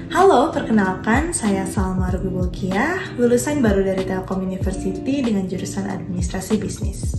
Halo, perkenalkan saya Salma Ruby Bulkiah, lulusan baru dari Telkom University dengan jurusan Administrasi Bisnis.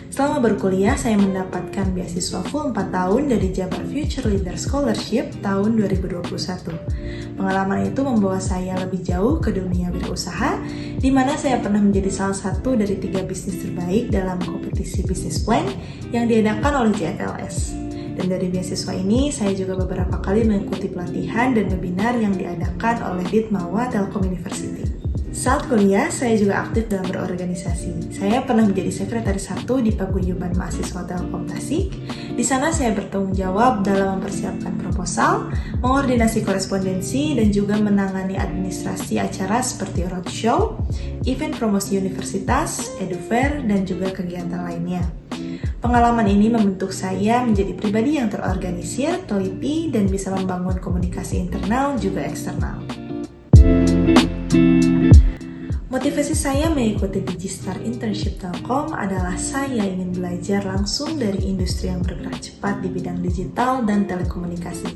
Selama berkuliah, saya mendapatkan beasiswa full 4 tahun dari Jabar Future Leader Scholarship tahun 2021. Pengalaman itu membawa saya lebih jauh ke dunia berusaha, di mana saya pernah menjadi salah satu dari 3 bisnis terbaik dalam kompetisi bisnis plan yang diadakan oleh JFLS. Dan dari beasiswa ini, saya juga beberapa kali mengikuti pelatihan dan webinar yang diadakan oleh Ditmawa Telkom University. Saat kuliah, saya juga aktif dalam berorganisasi. Saya pernah menjadi sekretaris 1 di Paguyuban Mahasiswa Telkom Tasik. Di sana saya bertanggung jawab dalam mempersiapkan proposal, mengordinasi korespondensi, dan juga menangani administrasi acara seperti roadshow, event promosi universitas, edufair, dan juga kegiatan lainnya. Pengalaman ini membentuk saya menjadi pribadi yang terorganisir, teliti, dan bisa membangun komunikasi internal juga eksternal. Motivasi saya mengikuti Digistar Internship Telkom adalah saya ingin belajar langsung dari industri yang bergerak cepat di bidang digital dan telekomunikasi.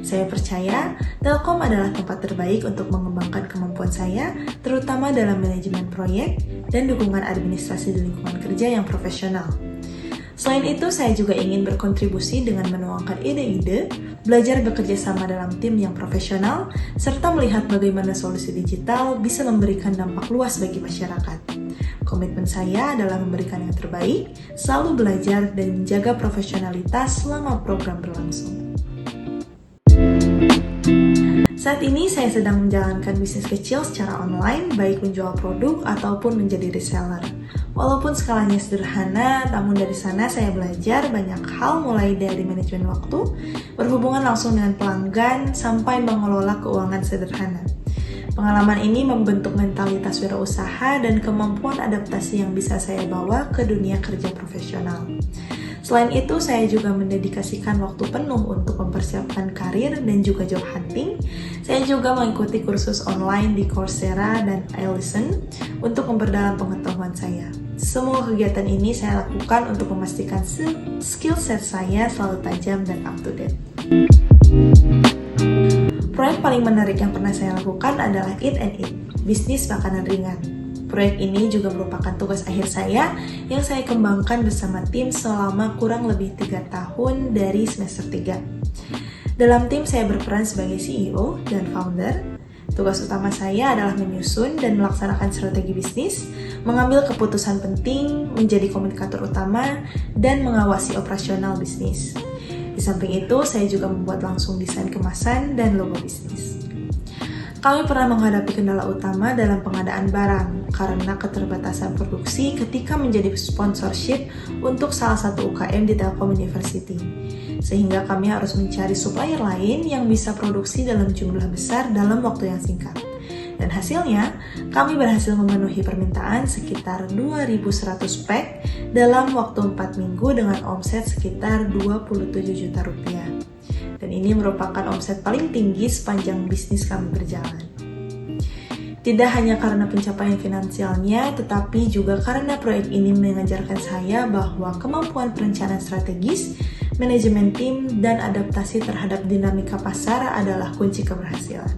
Saya percaya Telkom adalah tempat terbaik untuk mengembangkan kemampuan saya, terutama dalam manajemen proyek dan dukungan administrasi di lingkungan kerja yang profesional. Selain itu, saya juga ingin berkontribusi dengan menuangkan ide-ide, belajar bekerja sama dalam tim yang profesional, serta melihat bagaimana solusi digital bisa memberikan dampak luas bagi masyarakat. Komitmen saya adalah memberikan yang terbaik, selalu belajar, dan menjaga profesionalitas selama program berlangsung. Saat ini saya sedang menjalankan bisnis kecil secara online, baik menjual produk ataupun menjadi reseller. Walaupun skalanya sederhana, namun dari sana saya belajar banyak hal mulai dari manajemen waktu, berhubungan langsung dengan pelanggan, sampai mengelola keuangan sederhana. Pengalaman ini membentuk mentalitas wirausaha dan kemampuan adaptasi yang bisa saya bawa ke dunia kerja profesional. Selain itu, saya juga mendedikasikan waktu penuh untuk mempersiapkan karir dan juga job hunting. Saya juga mengikuti kursus online di Coursera dan iListen untuk memperdalam pengetahuan saya. Semua kegiatan ini saya lakukan untuk memastikan skill set saya selalu tajam dan up to date. Proyek paling menarik yang pernah saya lakukan adalah Eat and Eat, bisnis makanan ringan. Proyek ini juga merupakan tugas akhir saya yang saya kembangkan bersama tim selama kurang lebih 3 tahun dari semester 3. Dalam tim saya berperan sebagai CEO dan founder. Tugas utama saya adalah menyusun dan melaksanakan strategi bisnis, mengambil keputusan penting, menjadi komunikator utama, dan mengawasi operasional bisnis. Di samping itu, saya juga membuat langsung desain kemasan dan logo bisnis. Kami pernah menghadapi kendala utama dalam pengadaan barang karena keterbatasan produksi ketika menjadi sponsorship untuk salah satu UKM di Telkom University. Sehingga kami harus mencari supplier lain yang bisa produksi dalam jumlah besar dalam waktu yang singkat. Dan hasilnya, kami berhasil memenuhi permintaan sekitar 2.100 pack dalam waktu 4 minggu dengan omset sekitar 27 juta rupiah. Dan ini merupakan omset paling tinggi sepanjang bisnis kami berjalan. Tidak hanya karena pencapaian finansialnya, tetapi juga karena proyek ini mengajarkan saya bahwa kemampuan perencanaan strategis, manajemen tim, dan adaptasi terhadap dinamika pasar adalah kunci keberhasilan.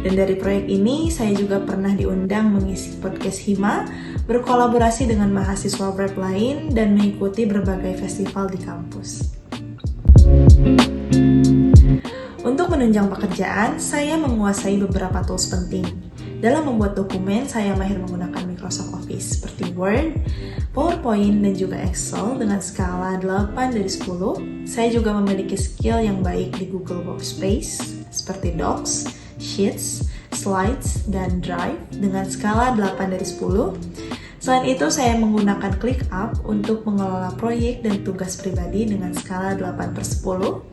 Dan dari proyek ini, saya juga pernah diundang mengisi podcast Hima, berkolaborasi dengan mahasiswa web lain, dan mengikuti berbagai festival di kampus. Untuk menunjang pekerjaan, saya menguasai beberapa tools penting. Dalam membuat dokumen, saya mahir menggunakan Microsoft Office seperti Word, PowerPoint, dan juga Excel dengan skala 8 dari 10. Saya juga memiliki skill yang baik di Google Workspace seperti Docs, Sheets, Slides, dan Drive dengan skala 8 dari 10. Selain itu, saya menggunakan ClickUp untuk mengelola proyek dan tugas pribadi dengan skala 8/10.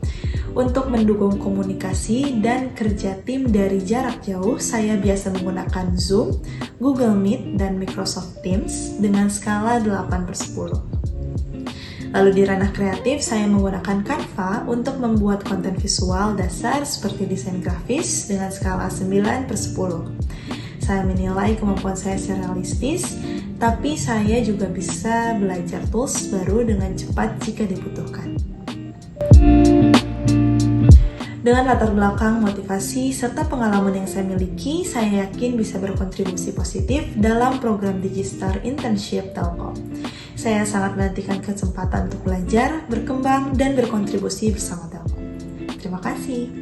Untuk mendukung komunikasi dan kerja tim dari jarak jauh, saya biasa menggunakan Zoom, Google Meet, dan Microsoft Teams dengan skala 8/10. Lalu di ranah kreatif, saya menggunakan Canva untuk membuat konten visual dasar seperti desain grafis dengan skala 9/10. Saya menilai kemampuan saya secara realistis, tapi saya juga bisa belajar tools baru dengan cepat jika dibutuhkan. Dengan latar belakang, motivasi, serta pengalaman yang saya miliki, saya yakin bisa berkontribusi positif dalam program Digistar Internship Telkom. Saya sangat menantikan kesempatan untuk belajar, berkembang, dan berkontribusi bersama Telkom. Terima kasih.